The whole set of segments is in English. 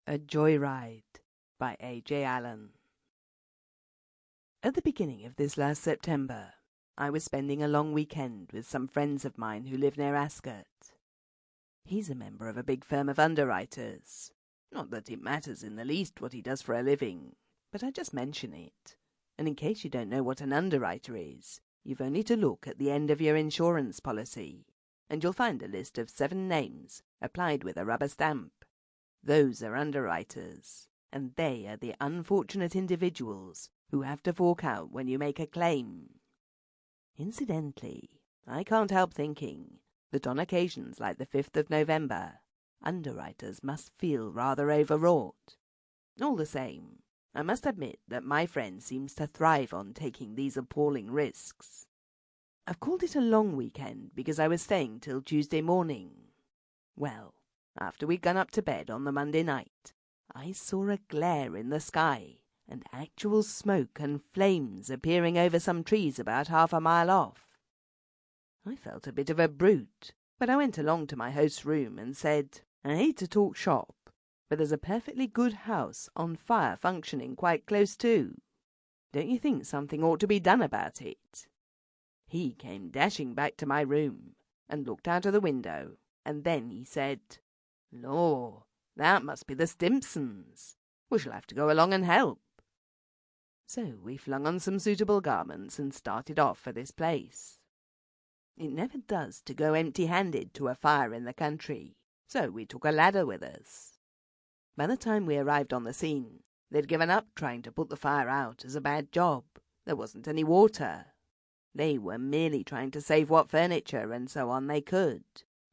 A Joyride by A.J. Allen. At the beginning of this last September, I was spending a long weekend with some friends of mine who live near Ascot. He's a member of a big firm of underwriters. Not that it matters in the least what he does for a living, but I just mention it. And in case you don't know what an underwriter is, you've only to look at the end of your insurance policy, and you'll find a list of 7 names applied with a rubber stamp. Those are underwriters, and they are the unfortunate individuals who have to fork out when you make a claim. Incidentally, I can't help thinking that on occasions like the 5th of November, underwriters must feel rather overwrought. All the same, I must admit that my friend seems to thrive on taking these appalling risks. I've called it a long weekend because I was staying till Tuesday morning. Well, after we'd gone up to bed on the Monday night, I saw a glare in the sky and actual smoke and flames appearing over some trees about half a mile off. I felt a bit of a brute, but I went along to my host's room and said, "I hate to talk shop, but there's a perfectly good house on fire functioning quite close to. Don't you think something ought to be done about it?" He came dashing back to my room and looked out of the window, and then he said, "Law, that must be the Stimpsons. We shall have to go along and help." So we flung on some suitable garments and started off for this place. It never does to go empty-handed to a fire in the country, so we took a ladder with us. By the time we arrived on the scene, they'd given up trying to put the fire out as a bad job. There wasn't any water. They were merely trying to save what furniture and so on they could.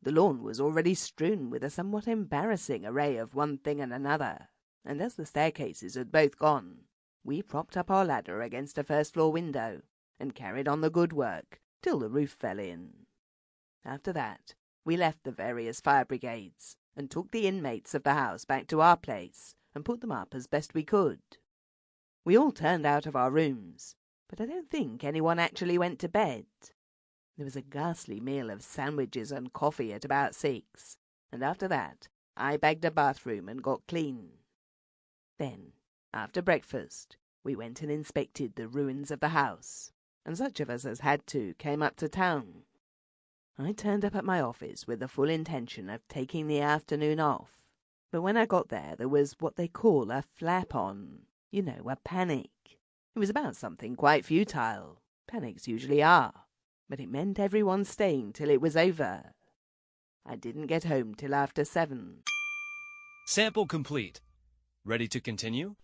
The lawn was already strewn with a somewhat embarrassing array of one thing and another, and as the staircases had both gone, we propped up our ladder against a first-floor window and carried on the good work till the roof fell in. After that, we left the various fire brigades and took the inmates of the house back to our place and put them up as best we could. We all turned out of our rooms, but I don't think anyone actually went to bed. There was a ghastly meal of sandwiches and coffee at about 6, and after that I bagged a bathroom and got clean. Then, after breakfast, we went and inspected the ruins of the house, and such of us as had to came up to town. I turned up at my office with the full intention of taking the afternoon off, but when I got there was what they call a flap-on, a panic. It was about something quite futile. Panics usually are, but it meant everyone staying till it was over. I didn't get home till after 7. Sample complete. Ready to continue?